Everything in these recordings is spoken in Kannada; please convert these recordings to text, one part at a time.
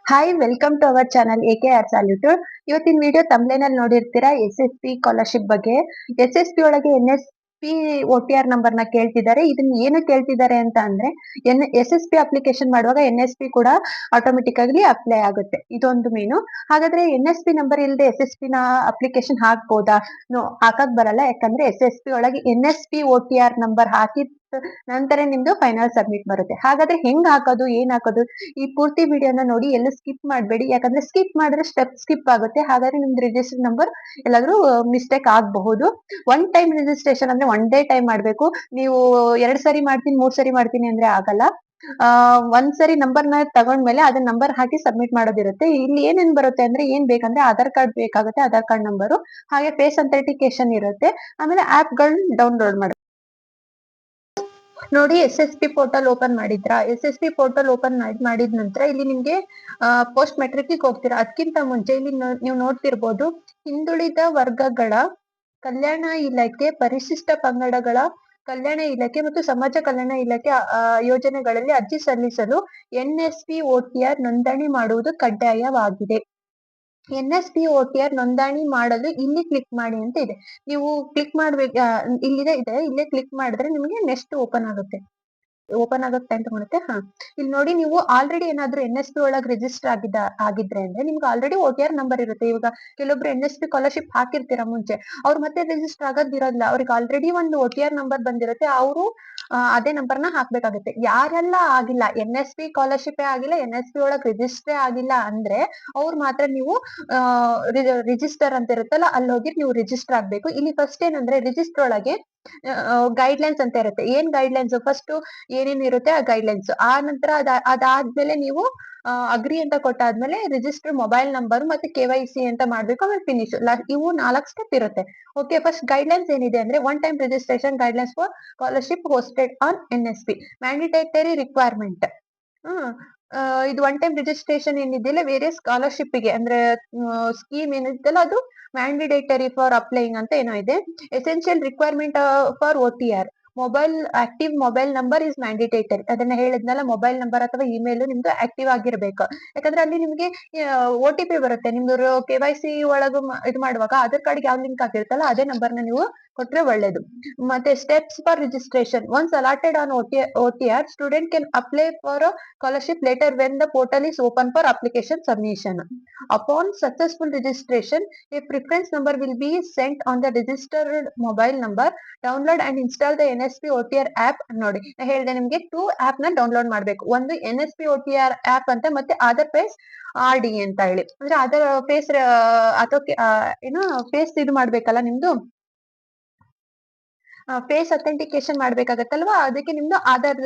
Hi welcome to our channel AKR ಸಾಲ್ಯೂಟರ್. ಇವತ್ತಿನ ವಿಡಿಯೋ ತಮ್ಲೇನಲ್ಲಿ ನೋಡಿರ್ತೀರಾ SSP ಸ್ಕಾಲರ್ಶಿಪ್ ಬಗ್ಗೆ. SSP ಒಳಗೆ NSP OTR ನಂಬರ್ನ ಕೇಳ್ತಿದ್ದಾರೆ. ಇದನ್ನ ಏನು ಕೇಳ್ತಿದ್ದಾರೆ ಅಂತ ಅಂದ್ರೆ SSP ಅಪ್ಲಿಕೇಶನ್ ಮಾಡುವಾಗ NSP ಕೂಡ ಆಟೋಮೆಟಿಕ್ ಆಗಿ ಅಪ್ಲೈ ಆಗುತ್ತೆ. ಇದೊಂದು ಮೇನು. ಹಾಗಾದ್ರೆ NSP ನಂಬರ್ ಇಲ್ಲದೆ SSP ನ ಅಪ್ಲಿಕೇಶನ್ ಹಾಕ್ಬೋದಾ? ಹಾಕಕ್ ಬರಲ್ಲ. ಯಾಕಂದ್ರೆ SSP ಒಳಗೆ NSP OTR ನಂಬರ್ ಹಾಕಿದ ನಂತರ ನಿಮ್ದು ಫೈನಲ್ ಸಬ್ಮಿಟ್ ಬರುತ್ತೆ. ಹಾಗಾದ್ರೆ ಹೆಂಗ್ ಹಾಕೋದು, ಏನ್ ಹಾಕೋದು, ಈ ಪೂರ್ತಿ ವಿಡಿಯೋನ ನೋಡಿ, ಎಲ್ಲೂ ಸ್ಕಿಪ್ ಮಾಡಬೇಡಿ. ಯಾಕಂದ್ರೆ ಸ್ಕಿಪ್ ಮಾಡಿದ್ರೆ ಸ್ಟೆಪ್ ಸ್ಕಿಪ್ ಆಗುತ್ತೆ. ಹಾಗಾದ್ರೆ ನಿಮ್ದು ರಿಜಿಸ್ಟರ್ ನಂಬರ್ ಎಲ್ಲಾದ್ರೂ ಮಿಸ್ಟೇಕ್ ಆಗಬಹುದು. ಒನ್ ಟೈಮ್ ರಿಜಿಸ್ಟ್ರೇಷನ್ ಅಂದ್ರೆ ಒನ್ ಡೇ ಟೈಮ್ ಮಾಡ್ಬೇಕು. ನೀವು 2 ಸರಿ ಮಾಡ್ತೀನಿ 3 ಸರಿ ಮಾಡ್ತೀನಿ ಅಂದ್ರೆ ಆಗಲ್ಲ. ಒಂದ್ ಸರಿ ನಂಬರ್ನ ತಗೊಂಡ್ಮೇಲೆ ಅದನ್ನ ನಂಬರ್ ಹಾಕಿ ಸಬ್ಮಿಟ್ ಮಾಡೋದಿರುತ್ತೆ. ಇಲ್ಲಿ ಏನೇನ್ ಬರುತ್ತೆ ಅಂದ್ರೆ, ಏನ್ ಬೇಕಂದ್ರೆ ಆಧಾರ್ ಕಾರ್ಡ್ ಬೇಕಾಗುತ್ತೆ, ಆಧಾರ್ ಕಾರ್ಡ್ ನಂಬರು, ಹಾಗೆ ಫೇಸ್ ಅಥೆಂಟಿಕೇಶನ್ ಇರುತ್ತೆ. ಆಮೇಲೆ ಆಪ್ಗಳನ್ನ ಡೌನ್ಲೋಡ್ ಮಾಡಿ ನೋಡಿ. SSP ಪೋರ್ಟಲ್ ಓಪನ್ ಮಾಡಿದ್ರಾ? SSP ಪೋರ್ಟಲ್ ಓಪನ್ ಮಾಡಿದ ನಂತರ ಇಲ್ಲಿ ನಿಮ್ಗೆ ಪೋಸ್ಟ್ ಮೆಟ್ರಿಕ್ ಹೋಗ್ತೀರಾ. ಅದಕ್ಕಿಂತ ಮುಂಚೆ ಇಲ್ಲಿ ನೀವು ನೋಡ್ತಿರ್ಬೋದು, ಹಿಂದುಳಿದ ವರ್ಗಗಳ ಕಲ್ಯಾಣ ಇಲಾಖೆ, ಪರಿಶಿಷ್ಟ ಪಂಗಡಗಳ ಕಲ್ಯಾಣ ಇಲಾಖೆ ಮತ್ತು ಸಮಾಜ ಕಲ್ಯಾಣ ಇಲಾಖೆ ಯೋಜನೆಗಳಲ್ಲಿ ಅರ್ಜಿ ಸಲ್ಲಿಸಲು NSP OTR ನೋಂದಣಿ ಮಾಡುವುದು ಕಡ್ಡಾಯವಾಗಿದೆ. NSP OTR ನೋಂದಣಿ ಮಾಡಲು ಇಲ್ಲಿ ಕ್ಲಿಕ್ ಮಾಡಿ ಅಂತ ಇದೆ. ನೀವು ಕ್ಲಿಕ್ ಮಾಡ್ಬೇಕು, ಇಲ್ಲಿದೆ ಇಲ್ಲೇ ಕ್ಲಿಕ್ ಮಾಡಿದ್ರೆ ನಿಮಗೆ ನೆಕ್ಸ್ಟ್ ಓಪನ್ ಆಗುತ್ತೆ. ಟೈಮ್ ತಗೊಳುತ್ತೆ. ಇಲ್ಲಿ ನೋಡಿ, ನೀವು ಆಲ್ರೆಡಿ ಏನಾದ್ರು NSP ಒಳಗೆ ರಿಜಿಸ್ಟರ್ ಆಗಿದ್ರೆ ಅಂದ್ರೆ ನಿಮ್ಗೆ ಆಲ್ರೆಡಿ OTR ನಂಬರ್ ಇರುತ್ತೆ. ಇವಾಗ ಕೆಲವೊಬ್ರು NSP ಸ್ಕಾಲರ್ಶಿಪ್ ಹಾಕಿರ್ತೀರಾ ಮುಂಚೆ, ಅವ್ರು ಮತ್ತೆ ರಿಜಿಸ್ಟರ್ ಆಗೋದಿರೋದಿಲ್ಲ. ಅವ್ರಿಗೆ ಆಲ್ರೆಡಿ ಒಂದು OTR ನಂಬರ್ ಬಂದಿರುತ್ತೆ. ಅವರು ಅದೇ ನಂಬರ್ನ ಹಾಕ್ಬೇಕಾಗುತ್ತೆ. ಯಾರೆಲ್ಲ ಆಗಿಲ್ಲ, NSP ಸ್ಕಾಲರ್ಶಿಪ್ ಆಗಿಲ್ಲ, NSP ಒಳಗೆ ರಿಜಿಸ್ಟರ್ ಆಗಿಲ್ಲ ಅಂದ್ರೆ ಅವ್ರು ಮಾತ್ರ ನೀವು ರಿಜಿಸ್ಟರ್ ಅಂತ ಇರುತ್ತಲ್ಲ, ಅಲ್ಲಿ ಹೋಗಿ ನೀವು ರಿಜಿಸ್ಟರ್ ಆಗ್ಬೇಕು. ಇಲ್ಲಿ ಫಸ್ಟ್ ಏನಂದ್ರೆ, ರಿಜಿಸ್ಟರ್ ಒಳಗೆ ಗೈಡ್ ಲೈನ್ಸ್ ಅಂತ ಇರುತ್ತೆ. ಏನ್ ಗೈಡ್ ಲೈನ್ಸ್, ಫಸ್ಟ್ ಏನೇನ್ ಇರುತ್ತೆ ಆ ಗೈಡ್ ಲೈನ್ಸ್. ಆ ನಂತರ ಅದಾದ್ಮೇಲೆ ನೀವು ಅಗ್ರಿ ಅಂತ ಕೊಟ್ಟಾದ್ಮೇಲೆ ರಿಜಿಸ್ಟರ್ ಮೊಬೈಲ್ ನಂಬರ್ ಮತ್ತೆ KYC ಅಂತ ಮಾಡ್ಬೇಕು. ಆಮೇಲೆ ಫಿನಿಶ್. ಇವು 4 ಸ್ಟೆಪ್ ಇರುತ್ತೆ. ಓಕೆ, ಫಸ್ಟ್ ಗೈಡ್ ಲೈನ್ಸ್ ಏನಿದೆ ಅಂದ್ರೆ, one time registration guide lines for scholarship hosted on NSP mandatory requirement. ಇದು ಒನ್ ಟೈಮ್ ರಿಜಿಸ್ಟ್ರೇಷನ್ ಏನಿದೆಯಲ್ಲ, ಬೇರೆ ಸ್ಕಾಲರ್ಶಿಪ್ ಗೆ ಅಂದ್ರೆ ಸ್ಕೀಮ್ ಏನಿದೆಯಲ್ಲ, ಅದು ಮ್ಯಾಂಡೇಟರಿ ಫಾರ್ ಅಪ್ಲೈಯಿಂಗ್ ಅಂತ ಏನೋ ಇದೆ. Essential requirement for OTR mobile active mobile number is mandatory. ಅದನ್ನ ಹೇಳಿದ್ನಲ್ಲ, ಮೊಬೈಲ್ ನಂಬರ್ ಅಥವಾ ಇಮೇಲ್ ನಿಮ್ದು ಆಕ್ಟಿವ್ ಆಗಿರ್ಬೇಕು. ಯಾಕಂದ್ರೆ ಅಲ್ಲಿ ನಿಮ್ಗೆ OTP ಬರುತ್ತೆ. ನಿಮ್ದು KYC ಒಳಗು ಇದು ಮಾಡುವಾಗ ಆಧಾರ್ ಕಾರ್ಡ್ ಯಾವ ಲಿಂಕ್ ಆಗಿರುತ್ತಲ್ಲ ಅದೇ ನಂಬರ್ನ ನೀವು ಕೊಟ್ರೆ ಒಳ್ಳೇದು. ಮತ್ತೆ steps for registration. Once allotted on OTR student can apply for scholarship later when the portal is open for application submission. Upon successful registration, a preference number will be sent on the registered mobile number. Download and install the NSP OTR app. ನೋಡಿ, ನಾ ಹೇಳಿದೆ ನಿಮ್ಗೆ 2 ಆಪ್ ನ ಡೌನ್ಲೋಡ್ ಮಾಡ್ಬೇಕು. ಒಂದು NSP OTR ಆಪ್ ಅಂತ, ಮತ್ತೆ ಆಧಾರ್ ಫೇಸ್ RD ಅಂತ ಹೇಳಿ. ಅಂದ್ರೆ ಆಧಾರ್ ಫೇಸ್ ಅಥವಾ ಏನೋ ಫೇಸ್ ಇದು ಮಾಡ್ಬೇಕಲ್ಲ ನಿಮ್ದು, ಫೇಸ್ ಅಥೆಂಟಿಕೇಶನ್ ಮಾಡ್ಬೇಕಾಗತ್ತಲ್ವಾ, ಅದಕ್ಕೆ ನಿಮ್ದು ಆಧಾರ್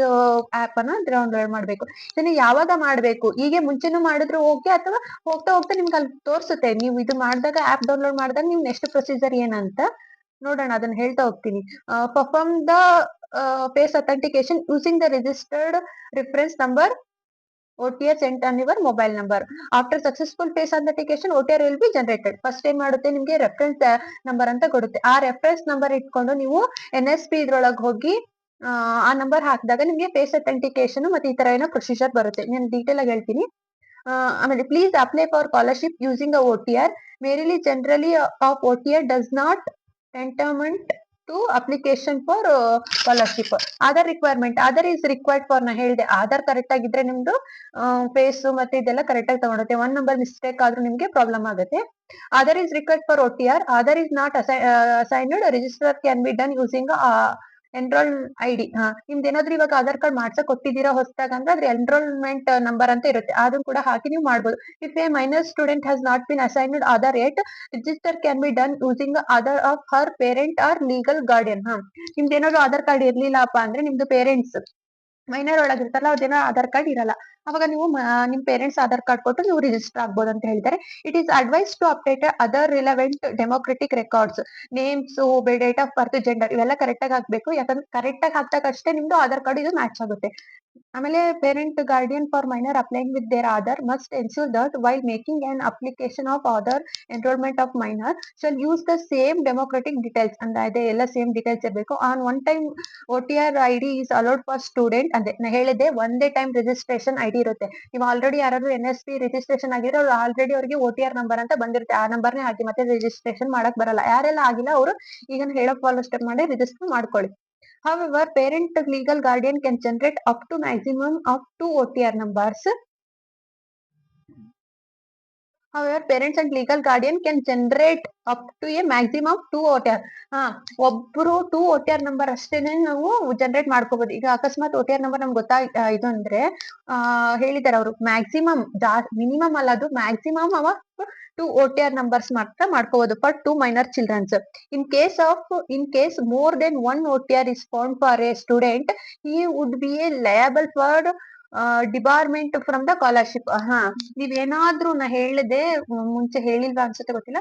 ಆಪ್ ಅನ್ನ ಡೌನ್ಲೋಡ್ ಮಾಡ್ಬೇಕು. ಇದನ್ನ ಯಾವಾಗ ಮಾಡ್ಬೇಕು? ಹೀಗೆ ಮುಂಚೆನೂ ಮಾಡಿದ್ರು ಓಕೆ, ಅಥವಾ ಹೋಗ್ತಾ ಹೋಗ್ತಾ ನಿಮ್ಗೆ ಅಲ್ಲಿ ತೋರಿಸುತ್ತೆ. ನೀವು ಇದು ಮಾಡಿದಾಗ, ಆಪ್ ಡೌನ್ಲೋಡ್ ಮಾಡಿದಾಗ ನೀವು ನೆಕ್ಸ್ಟ್ ಪ್ರೊಸೀಜರ್ ಏನಂತ ನೋಡೋಣ. ಅದನ್ನ ಹೇಳ್ತಾ ಹೋಗ್ತೀನಿ. Perform the face authentication using the registered reference number OTR sent on your mobile number. After successful face authentication, OTR will be generated. First ಏನ್ ಮಾಡುತ್ತೆ, ನಿಮ್ಗೆ ರೆಫರೆನ್ಸ್ ನಂಬರ್ ಅಂತ ಕೊಡುತ್ತೆ. ಆ ರೆಫರೆನ್ಸ್ ನಂಬರ್ ಇಟ್ಕೊಂಡು ನೀವು NSP ಇದ್ರೊಳಗೆ ಹೋಗಿ ಆ ನಂಬರ್ ಹಾಕಿದಾಗ ನಿಮ್ಗೆ ಫೇಸ್ ಅಥೆಂಟಿಕೇಶನ್ ಮತ್ತೆ ಈ ತರ ಏನೋ ಪ್ರೊಸೀಜರ್ ಬರುತ್ತೆ. ನಾನು ಡೀಟೇಲ್ ಆಗಿ ಹೇಳ್ತೀನಿ. ಆಮೇಲೆ please apply for scholarship using OTR. Merely generally of OTR does not entitlement to application for scholarship. Aadhaar requirement. Aadhaar is required for, ನಾ ಹೇಳಿದೆ, ಆಧಾರ್ ಕರೆಕ್ಟ್ ಆಗಿದ್ರೆ ನಿಮ್ದು ಫೇಸ್ ಮತ್ತೆ ಇದೆಲ್ಲ ಕರೆಕ್ಟ್ ಆಗಿ ತಗೊಳುತ್ತೆ. ಒನ್ ನಂಬರ್ ಮಿಸ್ಟೇಕ್ ಆದ್ರೂ ನಿಮ್ಗೆ ಪ್ರಾಬ್ಲಮ್ ಆಗುತ್ತೆ. Aadhaar is required for OTR. Aadhaar is not assigned. Register can be done using enrol ID. ನಿಮ್ದು ಏನಾದ್ರೂ ಇವಾಗ ಆಧಾರ್ ಕಾರ್ಡ್ ಮಾಡ್ಸಕ್ ಕೊಟ್ಟಿದ್ದೀರಾ ಹೊಸದಾಗ ಅಂದ್ರೆ ಅದ್ರ ಎನ್ರೋಲ್ಮೆಂಟ್ ನಂಬರ್ ಅಂತ ಇರುತ್ತೆ, ಅದನ್ನ ಕೂಡ ಹಾಕಿ ನೀವು ಮಾಡ್ಬೋದು. If a minor student has not been assigned Aadhaar yet, register can be done using Aadhaar of her parent or legal guardian. ನಿಮ್ದು ಏನಾದ್ರು ಆಧಾರ್ ಕಾರ್ಡ್ ಇರ್ಲಿಲ್ಲಪ್ಪ ಅಂದ್ರೆ, ನಿಮ್ದು ಪೇರೆಂಟ್ಸ್ ಮೈನರ್ ಒಳಗಿರ್ತಾರಲ್ಲ, ಅವ್ರದ್ದೇನೋ ಆಧಾರ್ ಕಾರ್ಡ್ ಇರಲ್ಲ, ಅವಾಗ ನೀವು ನಿಮ್ ಪೇರೆಂಟ್ಸ್ ಆಧಾರ್ ಕಾರ್ಡ್ ಕೊಟ್ಟು ನೀವು ರಿಜಿಸ್ಟರ್ ಆಗ್ಬೋದು ಅಂತ ಹೇಳ್ತಾರೆ. It is advised to update other relevant democratic records, names, date of birth, gender ಇವೆಲ್ಲ ಕರೆಕ್ಟ್ ಆಗಿ ಹಾಕ್ಬೇಕು. ಯಾಕಂದ್ರೆ ಕರೆಕ್ಟ್ ಆಗಿ ಹಾಕ್ದಾಗ ಅಷ್ಟೇ ನಿಮ್ದು ಆಧಾರ್ ಕಾರ್ಡ್ ಇದು ಮ್ಯಾಚ್ ಆಗುತ್ತೆ. ಆಮೇಲೆ parent guardian for minor applying with their Aadhaar must ensure that while making an application of Aadhaar enrollment of minor shall use the same democratic details. ಅಂದ್ರೆ ಅದೇ ಎಲ್ಲ ಸೇಮ್ ಡೀಟೇಲ್ಸ್ ಇರಬೇಕು. On one time OTR ID is allowed for student. ಅದೇ ನಾ ಹೇಳಿದೆ, ಒಂದೇ ಟೈಮ್ ರಿಜಿಸ್ಟ್ರೇಷನ್ ID ಇರುತ್ತೆ. ನೀವು ಆಲ್ರೆಡಿ ಯಾರಾದ್ರೂ NSP ರಿಜಿಸ್ಟ್ರೇಷನ್ ಆಗಿದ್ರೆ ಅವ್ರು ಆಲ್ರೆಡಿ ಅವ್ರಿಗೆ OTR ನಂಬರ್ ಅಂತ ಬಂದಿರುತ್ತೆ. ಆ ನಂಬರ್ನೇ ಹಾಕಿ ಮತ್ತೆ ರಿಜಿಸ್ಟ್ರೇಷನ್ ಮಾಡಕ್ ಬರಲ್ಲ. ಯಾರೆಲ್ಲ ಆಗಿಲ್ಲ ಅವರು ಈಗ ಹೇಳೋ ಫಾಲೋ ಸ್ಟೆಪ್ ಮಾಡಿ ರಿಜಿಸ್ಟರ್ ಮಾಡ್ಕೊಳ್ಳಿ. However, parent legal guardian can generate up to maximum of 2 OTR numbers. However, parents and legal guardian can generate up to a maximum of 2 OTR. ಒಬ್ರು 2 OTR ನಂಬರ್ ಅಷ್ಟೇನೆ ನಾವು ಜನರೇಟ್ ಮಾಡ್ಕೋಬಹುದು. ಈಗ ಅಕಸ್ಮಾತ್ OTR ನಂಬರ್ ನಮ್ಗೆ ಇದು ಅಂದ್ರೆ ಹೇಳಿದಾರೆ ಅವರು ಮ್ಯಾಕ್ಸಿಮಮ್ ಮಿನಿಮಮ್ ಅಲ್ಲ, ಅದು ಮ್ಯಾಕ್ಸಿಮಮ್ ಅವ 2 OTR numbers ಮಾತ್ರ ಮಾಡ್ಕೋಬಹುದು for 2 minor childrens. In case more than 1 OTR is found for a student, he would be liable for debarment from the scholarship. ನೀವೇನಾದ್ರೂ ನಾ ಹೇಳಿದೆ ಮುಂಚೆ ಹೇಳಿಲ್ವಾ ಅನ್ಸುತ್ತೆ ಗೊತ್ತಿಲ್ಲ,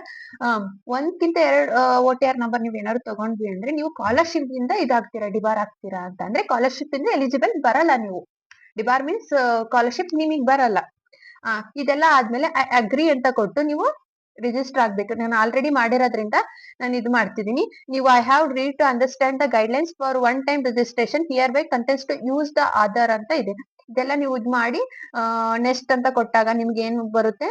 ಒಂದ್ಕಿಂತ 2 OTR ನಂಬರ್ ನೀವ್ ಏನಾದ್ರು ತಗೊಂಡ್ವಿ ಅಂದ್ರೆ ನೀವು ಸ್ಕಾಲರ್ಶಿಪ್ ಇಂದ ಇದಾಗ್ತೀರಾ, ಡಿಬಾರ್ ಆಗ್ತೀರಾ ಅಂತ. ಅಂದ್ರೆ ಸ್ಕಾಲರ್ಶಿಪ್ ಇಂದ ಎಲಿಜಿಬಲ್ ಬರಲ್ಲ ನೀವು. ಡಿಬಾರ್ ಮೀನ್ಸ್ ಸ್ಕಾಲರ್ಶಿಪ್ ನಿಮಗ್ ಬರಲ್ಲ. ಇದೆಲ್ಲ ಆದ್ಮೇಲೆ ಅಗ್ರಿ ಅಂತ ಕೊಟ್ಟು ನೀವು ರಿಜಿಸ್ಟರ್ ಆಗ್ಬೇಕು. ನಾನು ಆಲ್ರೆಡಿ ಮಾಡಿರೋದ್ರಿಂದ ನಾನು ಇದು ಮಾಡ್ತಿದ್ದೀನಿ. ನೀವು I have read to understand the guidelines for one time registration hereby consent to use the Aadhaar ಅಂತ ಇದೆ. ಇದೆಲ್ಲ ನೀವು ಇದು ಮಾಡಿ ನೆಕ್ಸ್ಟ್ ಅಂತ ಕೊಟ್ಟಾಗ ನಿಮ್ಗೆ ಏನು ಬರುತ್ತೆ,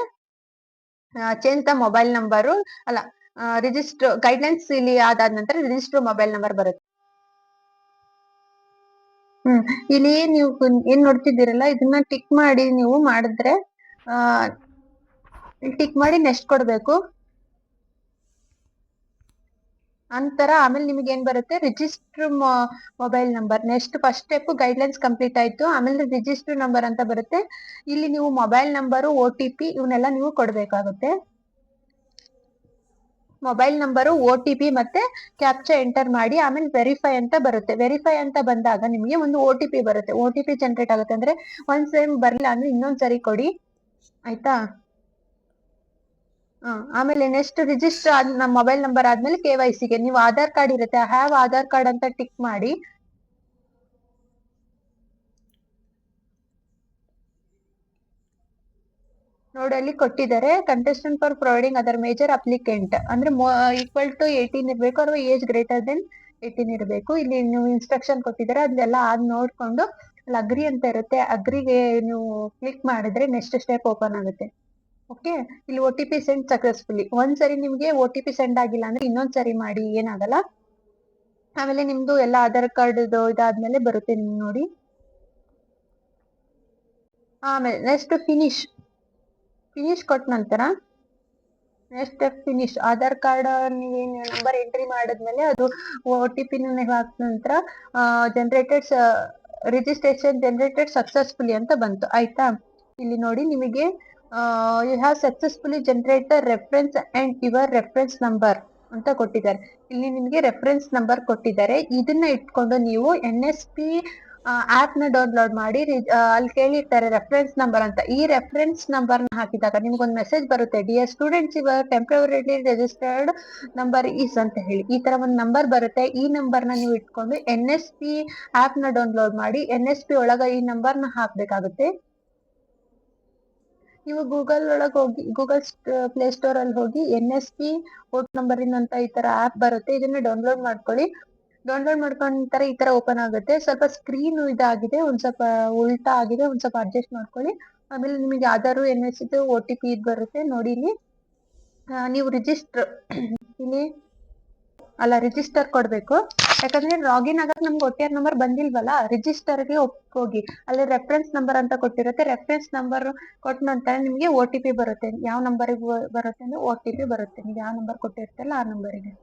ಚೇಂಜ್ ದ ಮೊಬೈಲ್ ನಂಬರು ಅಲ್ಲ ರಿಜಿಸ್ಟರ್ ಗೈಡ್ಲೈನ್ಸ್ ಇಲ್ಲಿ ಆದಾದ ನಂತರ ರಿಜಿಸ್ಟರ್ ಮೊಬೈಲ್ ನಂಬರ್ ಬರುತ್ತೆ. ಇಲ್ಲಿ ನೀವು ಏನ್ ನೋಡ್ತಿದ್ದೀರಲ್ಲ ಇದನ್ನ ಟಿಕ್ ಮಾಡಿ ನೀವು ಮಾಡಿದ್ರೆ ಟಿಕ್ ಮಾಡಿ ನೆಕ್ಸ್ಟ್ ಕೊಡ್ಬೇಕು. ಅಂತರ ಆಮೇಲೆ ನಿಮ್ಗೆ ಏನ್ ಬರುತ್ತೆ, register mobile number. Next first step guidelines complete ಆಯ್ತು. ಆಮೇಲೆ ರಿಜಿಸ್ಟರ್ ನಂಬರ್ ಅಂತ ಬರುತ್ತೆ. ಇಲ್ಲಿ ನೀವು ಮೊಬೈಲ್ ನಂಬರು OTP ಇವನ್ನೆಲ್ಲ ನೀವು ಕೊಡ್ಬೇಕಾಗುತ್ತೆ. ಮೊಬೈಲ್ ನಂಬರು OTP ಮತ್ತೆ ಕ್ಯಾಪ್ಚಾ ಎಂಟರ್ ಮಾಡಿ ಆಮೇಲೆ ವೆರಿಫೈ ಅಂತ ಬರುತ್ತೆ. ವೆರಿಫೈ ಅಂತ ಬಂದಾಗ ನಿಮಗೆ ಒಂದು OTP ಬರುತ್ತೆ. OTP ಜನರೇಟ್ ಆಗುತ್ತೆ. ಅಂದ್ರೆ ಒಂದ್ ಸೇಮ್ ಬರ್ಲಿಲ್ಲ ಅಂದ್ರೆ ಇನ್ನೊಂದ್ಸರಿ ಕೊಡಿ, ಆಯ್ತಾ. ಆಮೇಲೆ ನೆಕ್ಸ್ಟ್ ರಿಜಿಸ್ಟರ್ ನಮ್ಮ ಮೊಬೈಲ್ ನಂಬರ್ ಆದ್ಮೇಲೆ KYC ಗೆ ನೀವು ಆಧಾರ್ ಕಾರ್ಡ್ ಇರುತ್ತೆ, ಹ್ಯಾವ್ ಆಧಾರ್ ಕಾರ್ಡ್ ಅಂತ ಟಿಕ್ ಮಾಡಿ. ನೋಡಿ ಅಲ್ಲಿ ಕೊಟ್ಟಿದ್ದಾರೆ, contestant for providing other major applicant ಅಂದ್ರೆ ಈಕ್ವಲ್ ಟು 18 ಇರ್ಬೇಕು ಅಥವಾ ಏಜ್ ಗ್ರೇಟರ್ ದೆನ್ 18 ಇರಬೇಕು. ಇಲ್ಲಿ ನೀವು ಇನ್ಸ್ಟ್ರಕ್ಷನ್ ಕೊಟ್ಟಿದ್ದಾರೆ ಅದೆಲ್ಲ ನೋಡ್ಕೊಂಡು ಅಲ್ಲಿ ಅಗ್ರಿ ಅಂತ ಇರುತ್ತೆ, ಅಗ್ರಿಗೆ ನೀವು ಕ್ಲಿಕ್ ಮಾಡಿದ್ರೆ ನೆಕ್ಸ್ಟ್ ಸ್ಟೆಪ್ ಓಪನ್ ಆಗುತ್ತೆ. ಓಕೆ, ಇಲ್ಲಿ OTP ಸೆಂಡ್ ಸಕ್ಸಸ್ಫುಲಿ. ಒಂದ್ಸರಿ ನಿಮ್ಗೆ OTP ಸೆಂಡ್ ಆಗಿಲ್ಲ ಅಂದ್ರೆ ಇನ್ನೊಂದ್ಸರಿ ಮಾಡಿ, ಏನಾಗಲ್ಲ. ಆಮೇಲೆ ನಿಮ್ದು ಎಲ್ಲ ಆಧಾರ್ ಕಾರ್ಡ್ ಇದಾದ್ಮೇಲೆ ಬರುತ್ತೆ ನಿಮ್ಗೆ ನೋಡಿ. ಆಮೇಲೆ ನೆಕ್ಸ್ಟ್ ಫಿನಿಶ್ ಕೊಟ್ಟ ನಂತರ next step finish. Aadhaar card ನೀವೇನ್ ನಂಬರ್ ಎಂಟ್ರಿ ಮಾಡಿದ್ಮೇಲೆ ಅದು OTP ಹಾಕಿದ ನಂತರ ಜನರೇಟೆಡ್ ರಿಜಿಸ್ಟ್ರೇಷನ್ ಜನರೇಟೆಡ್ ಸಕ್ಸಸ್ಫುಲಿ ಅಂತ ಬಂತು, ಆಯ್ತಾ. ಇಲ್ಲಿ ನೋಡಿ ನಿಮಗೆ you have successfully generated reference and your reference number ಅಂತ ಕೊಟ್ಟಿದ್ದಾರೆ. ಇಲ್ಲಿ ನಿಮಗೆ ರೆಫರೆನ್ಸ್ ನಂಬರ್ ಕೊಟ್ಟಿದ್ದಾರೆ. ಇದನ್ನ ಇಟ್ಕೊಂಡು ನೀವು NSP ಆಪ್ ನ ಡೌನ್ಲೋಡ್ ಮಾಡಿ ಅಲ್ಲಿ ಕೇಳಿರ್ತಾರೆ ರೆಫರೆನ್ಸ್ ನಂಬರ್ ಅಂತ. ಈ ರೆಫರೆನ್ಸ್ ನಂಬರ್ ನ ಹಾಕಿದಾಗ ನಿಮ್ಗೊಂದು ಮೆಸೇಜ್ ಬರುತ್ತೆ, dear students your ಟೆಂಪರರಿಲಿ registered number is ಅಂತ ಹೇಳಿ. ಈ ತರ ಒಂದು ನಂಬರ್ ಬರುತ್ತೆ. ಈ ನಂಬರ್ ನ ನೀವು ಇಟ್ಕೊಂಡು NSP ಆಪ್ ನ ಡೌನ್ಲೋಡ್ ಮಾಡಿ NSP ಒಳಗ ಈ ನಂಬರ್ ನ ಹಾಕ್ಬೇಕಾಗುತ್ತೆ. ನೀವು ಗೂಗಲ್ ಒಳಗೆ ಹೋಗಿ ಗೂಗಲ್ ಪ್ಲೇ ಸ್ಟೋರ್ ಅಲ್ಲಿ ಹೋಗಿ NSP ವೋಟ್ ನಂಬರ್ ಅಂತ ಈ ತರ ಆಪ್ ಬರುತ್ತೆ, ಇದನ್ನ ಡೌನ್ಲೋಡ್ ಮಾಡ್ಕೊಳ್ಳಿ. ಡೌನ್ಲೋಡ್ ಮಾಡ್ಕೊಂಡ ಈ ತರ ಓಪನ್ ಆಗುತ್ತೆ. ಸ್ವಲ್ಪ ಸ್ಕ್ರೀನ್ ಇದಾಗಿದೆ, ಒಂದ್ ಸ್ವಲ್ಪ ಉಲ್ಟಾ ಆಗಿದೆ, ಒಂದ್ ಸ್ವಲ್ಪ ಅಡ್ಜಸ್ಟ್ ಮಾಡ್ಕೊಳ್ಳಿ. ಆಮೇಲೆ ನಿಮಗೆ ಆಧಾರ್ NSP OTP ಇದು ಬರುತ್ತೆ ನೋಡಿ. ಇಲ್ಲಿ ನೀವು ರಿಜಿಸ್ಟರ್ ಕೊಡ್ಬೇಕು. ಯಾಕಂದ್ರೆ ಲಾಗಿನ್ ಆಗಕ್ಕೆ ನಮ್ಗೆ OTR ನಂಬರ್ ಬಂದಿಲ್ವಲ್ಲ, ರಿಜಿಸ್ಟರ್ಗೆ ಹೋಗಿ ಅಲ್ಲಿ ರೆಫರೆನ್ಸ್ ನಂಬರ್ ಅಂತ ಕೊಟ್ಟಿರುತ್ತೆ. ರೆಫರೆನ್ಸ್ ನಂಬರ್ ಕೊಟ್ಟ ನಂತರ ನಿಮ್ಗೆ OTP ಬರುತ್ತೆ. ಯಾವ ನಂಬರ್ಗೆ ಬರುತ್ತೆ ಅಂದ್ರೆ OTP ಬರುತ್ತೆ, ನೀವು ಯಾವ ನಂಬರ್ ಕೊಟ್ಟಿರ್ತಲ್ಲ ಆ ನಂಬರಿಗೆ.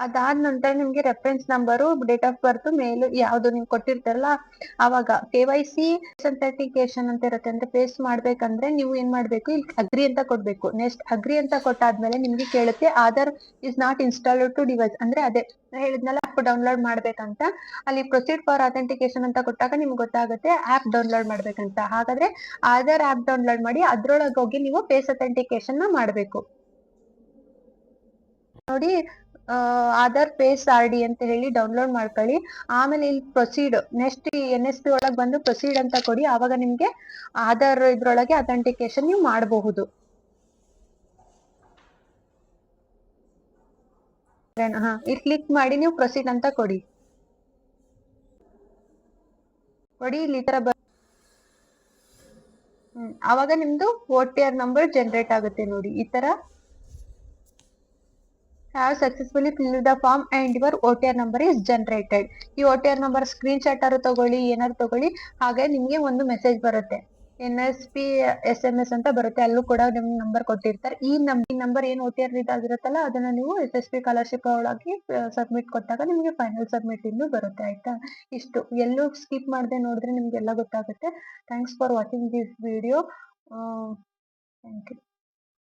ಅದಾದ ನಂತರ ನಿಮ್ಗೆ reference number, date of birth, mail ಯಾವ್ದು ನೀವು ಕೊಟ್ಟಿರ್ತಾರಲ್ಲ ಅವಾಗ KYC ಅಥೆಂಟಿಕೇಶನ್ ಅಂತ ಇರುತ್ತೆ. ಅಂದ್ರೆ ಪೇಸ್ಟ್ ಮಾಡ್ಬೇಕಂದ್ರೆ ನೀವು ಏನ್ ಮಾಡ್ಬೇಕು, ಇಲ್ಲಿ ಅಗ್ರಿ ಅಂತ ಕೊಡ್ಬೇಕು. ನೆಕ್ಸ್ಟ್ ಅಗ್ರಿ ಅಂತ ಕೊಟ್ಟಾದ್ಮೇಲೆ ನಿಮ್ಗೆ ಕೇಳುತ್ತೆ Aadhaar is not installed to device. ಅಂದ್ರೆ ಅದೇ ಹೇಳಿದ್ನಲ್ಲ ಆಪ್ ಡೌನ್ಲೋಡ್ ಮಾಡ್ಬೇಕಂತ. ಅಲ್ಲಿ ಪ್ರೊಸೀಡ್ ಫಾರ್ ಅಥೆಂಟಿಕೇಶನ್ ಅಂತ ಕೊಟ್ಟಾಗ ನಿಮ್ಗೆ ಗೊತ್ತಾಗುತ್ತೆ ಆಪ್ ಡೌನ್ಲೋಡ್ ಮಾಡ್ಬೇಕಂತ. ಹಾಗಾದ್ರೆ ಆಧಾರ್ ಆಪ್ ಡೌನ್ಲೋಡ್ ಮಾಡಿ ಅದ್ರೊಳಗೆ ಹೋಗಿ ನೀವು ಫೇಸ್ ಅಥೆಂಟಿಕೇಶನ್ ಮಾಡ್ಬೇಕು ನೋಡಿ. ಆಧಾರ್ ಫೇಸ್ RD ಅಂತ ಹೇಳಿ ಡೌನ್ಲೋಡ್ ಮಾಡ್ಕೊಳ್ಳಿ. ಆಮೇಲೆ ಇಲ್ಲಿ ಪ್ರೊಸೀಡ್ ನೆಕ್ಸ್ಟ್ NSP ಒಳಗೆ ಬಂದು ಪ್ರೊಸೀಡ್ ಅಂತ ಕೊಡಿ. ಆವಾಗ ನಿಮ್ಗೆ ಆಧಾರ್ ಇದ್ರೊಳಗೆ ಅಥೆಂಟಿಕೇಶನ್ ನೀವು ಮಾಡಬಹುದು. ಇಲ್ಲಿ ಕ್ಲಿಕ್ ಮಾಡಿ ನೀವು ಪ್ರೊಸೀಡ್ ಅಂತ ಕೊಡಿ. ನೋಡಿ ಇಲ್ಲಿ ಈ ತರ ಆವಾಗ ನಿಮ್ದು OTR ನಂಬರ್ ಜನರೇಟ್ ಆಗುತ್ತೆ ನೋಡಿ ಈ ತರ. have successfully filled the form and your OTR number is generated. ಈ OTR ನಂಬರ್ ಸ್ಕ್ರೀನ್ ಶಾಟ್ ಆರು ತಗೊಳ್ಳಿ, ಏನಾರು ತಗೊಳ್ಳಿ, ಹಾಗೆ ನಿಮ್ಗೆ ಒಂದು ಮೆಸೇಜ್ ಬರುತ್ತೆ. NSP SMS ಅಂತ ಬರುತ್ತೆ, ಅಲ್ಲೂ ಕೂಡ ನಿಮ್ ನಂಬರ್ ಕೊಟ್ಟಿರ್ತಾರೆ. ಈ ನಂಬರ್ ಏನ್ OTR ಇದಾಗಿರುತ್ತಲ್ಲ ಅದನ್ನ ನೀವು SSP ಸ್ಕಾಲರ್ಶಿಪ್ ಒಳಗೆ ಸಬ್ಮಿಟ್ ಕೊಟ್ಟಾಗ ನಿಮ್ಗೆ ಫೈನಲ್ ಸಬ್ಮಿಟ್ ಇನ್ನು ಬರುತ್ತೆ. ಆಯ್ತಾ, ಇಷ್ಟು ಎಲ್ಲೂ ಸ್ಕಿಪ್ ಮಾಡದೆ ನೋಡಿದ್ರೆ ನಿಮ್ಗೆಲ್ಲ ಗೊತ್ತಾಗುತ್ತೆ. Thanks for watching this video. Thank you.